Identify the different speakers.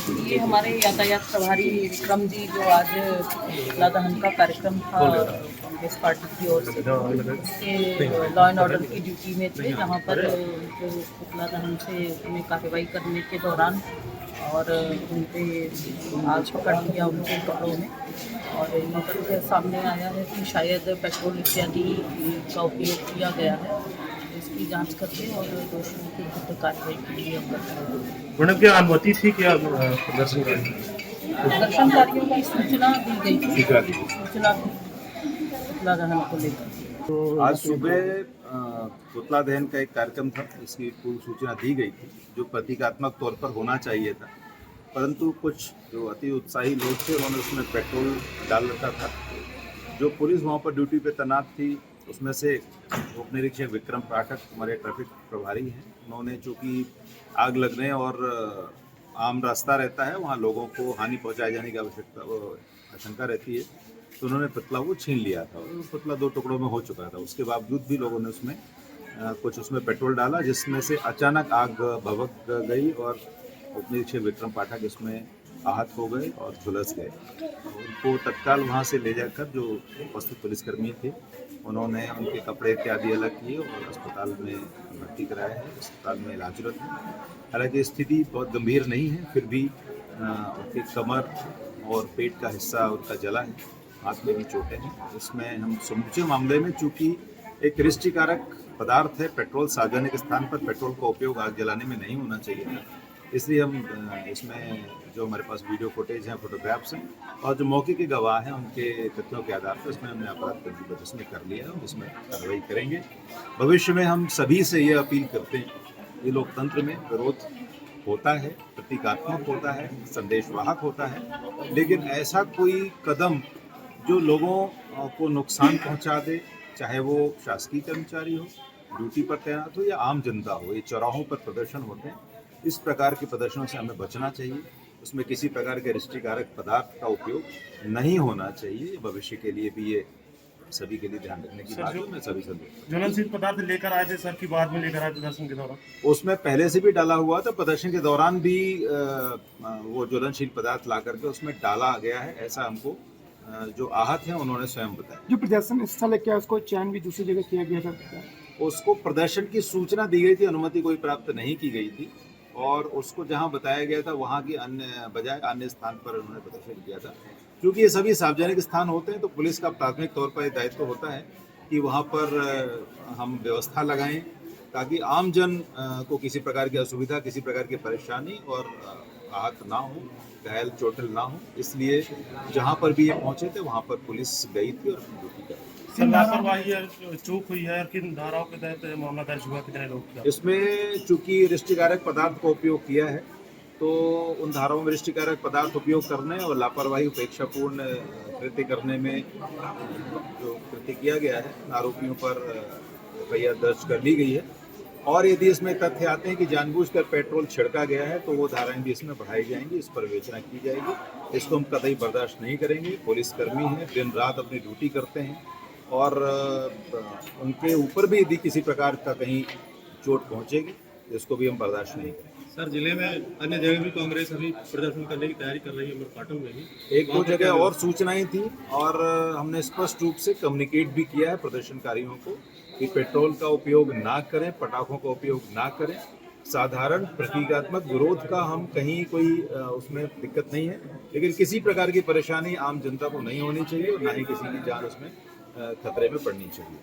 Speaker 1: ये हमारे यातायात प्रभारी विक्रम जी जो आज पुतला दहन का कार्यक्रम था कांग्रेस पार्टी की ओर से उसके लॉ एंड ऑर्डर की ड्यूटी में थे, जहाँ पर जो पुतला दहन से उन्हें कार्रवाई करने के दौरान और उन पे आग पकड़ लिया उनके कपड़ों में। और यहाँ पर सामने आया है कि शायद पेट्रोल इत्यादि का उपयोग किया गया है। इसकी जांच करके और दोषियों के विरुद्ध कार्रवाई के लिए हम कर रहे हैं।
Speaker 2: मैडम क्या अनुमति थी क्या प्रदर्शनकारी?
Speaker 1: प्रदर्शनकारियों की सूचना दी गई थी, सूचना थी पुतला दहन को लेकर।
Speaker 3: तो आज सुबह पुतला दहन का एक कार्यक्रम था, इसकी पूर्व सूचना दी गई थी, जो प्रतीकात्मक तौर पर होना चाहिए था, परंतु कुछ जो अति उत्साही लोग थे उन्होंने उसमें पेट्रोल डाल रखा था। जो पुलिस वहाँ पर ड्यूटी पे तैनात थी उसमें से उप निरीक्षक विक्रम पाठक हमारे ट्रैफिक प्रभारी हैं, उन्होंने चूँकि आग लगने और आम रास्ता रहता है, वहाँ लोगों को हानि पहुँचाए जाने की आशंका रहती है, तो उन्होंने पुतला को छीन लिया था और पुतला 2 टुकड़ों में हो चुका था। उसके बावजूद भी लोगों ने उसमें कुछ उसमें पेट्रोल डाला, जिसमें से अचानक आग भभक गई और उप निरीक्षक विक्रम पाठक इसमें आहत हो गए और झुलस गए। उनको तत्काल वहाँ से ले जाकर जो उपस्थित पुलिसकर्मी थे उन्होंने उनके कपड़े इत्यादि अलग किए और अस्पताल में भर्ती कराया है, अस्पताल में इलाजरत है। हालांकि स्थिति बहुत गंभीर नहीं है, फिर भी उनके कमर और पेट का हिस्सा उनका जला है, हाथ में भी चोटें हैं। इसमें हम समूचे मामले में चूँकि एक रिष्टिकारक पदार्थ है, पेट्रोल सार्वजनिक स्थान पर पेट्रोल का उपयोग आग जलाने में नहीं होना चाहिए था, इसलिए हम इसमें जो हमारे पास वीडियो फुटेज हैं, फोटोग्राफ्स हैं और जो मौके के गवाह हैं उनके तथ्यों के आधार पर इसमें हमने अपराध पंजीबद्ध इसमें कर लिया है और इसमें कार्रवाई करेंगे। भविष्य में हम सभी से ये अपील करते हैं, ये लोकतंत्र में विरोध होता है, प्रतीकात्मक होता है, संदेशवाहक होता है, लेकिन ऐसा कोई कदम जो लोगों को नुकसान पहुंचा दे, चाहे वो शासकीय कर्मचारी हो, ड्यूटी पर तैनात हो या आम जनता हो, ये चौराहों पर प्रदर्शन होते हैं, इस प्रकार के प्रदर्शनों से हमें बचना चाहिए। उसमें किसी प्रकार के रिष्टिकारक पदार्थ का उपयोग नहीं होना चाहिए। भविष्य के लिए भी ये सभी के लिए ध्यान रखने की बात है। मैं सभी से
Speaker 2: ज्वलनशील पदार्थ लेकर आए थे सर की बाद में लेकर आए प्रदर्शन के दौरान?
Speaker 3: उसमें पहले से भी डाला हुआ था, प्रदर्शन के दौरान भी वो ज्वलनशील पदार्थ ला करके उसमें डाला गया है, ऐसा हमको जो आहत हैं उन्होंने स्वयं बताया।
Speaker 4: जो प्रदर्शन स्थल है क्या उसको चयन भी दूसरी जगह किया गया था?
Speaker 3: उसको प्रदर्शन की सूचना दी गई थी, अनुमति कोई प्राप्त नहीं की गई थी और उसको जहां बताया गया था वहां की अन्य बजाय अन्य स्थान पर उन्होंने प्रदर्शन किया था। क्योंकि ये सभी सार्वजनिक स्थान होते हैं तो पुलिस का प्राथमिक तौर पर दायित्व होता है कि वहां पर हम व्यवस्था लगाएं ताकि आम जन को किसी प्रकार की असुविधा, किसी प्रकार की परेशानी और आहत ना हो, घायल चोटिल ना हो। इसलिए जहां पर भी ये पहुंचे थे वहां पर पुलिस गई थी और अपनी ड्यूटी कर रही थी।
Speaker 2: सर लापरवाही है, चूक हुई है, किन धाराओं के तहत मामला दर्ज हुआ, कितने लोग?
Speaker 3: इसमें चूंकि रिष्टिकारक पदार्थ का उपयोग किया है तो उन धाराओं में रिष्टिकारक पदार्थ उपयोग करने और लापरवाही उपेक्षापूर्ण कृत्य करने में जो कृत्य किया गया है, आरोपियों पर एफआईआर दर्ज कर ली गई है और यदि इसमें तथ्य आते हैं कि जानबूझकर पेट्रोल छिड़का गया है तो वो धाराएं भी इसमें बढ़ाई जाएंगी, इस पर विवेचना की जाएगी। इसको हम कतई बर्दाश्त नहीं करेंगे। पुलिसकर्मी हैं, दिन रात अपनी ड्यूटी करते हैं और उनके ऊपर भी यदि किसी प्रकार का कहीं चोट पहुंचेगी तो इसको भी हम बर्दाश्त नहीं करेंगे।
Speaker 5: सर जिले में अन्य जगह भी कांग्रेस अभी प्रदर्शन करने की तैयारी कर रही है, पाटन में भी
Speaker 3: 1-2 जगह और सूचनाएं थी और हमने स्पष्ट रूप से कम्युनिकेट भी किया है प्रदर्शनकारियों को कि पेट्रोल का उपयोग ना करें, पटाखों का उपयोग ना करें। साधारण प्रतीकात्मक विरोध का हम कहीं कोई उसमें दिक्कत नहीं है, लेकिन किसी प्रकार की परेशानी आम जनता को नहीं होनी चाहिए और ना ही किसी की जान उसमें खतरे में पड़नी चाहिए।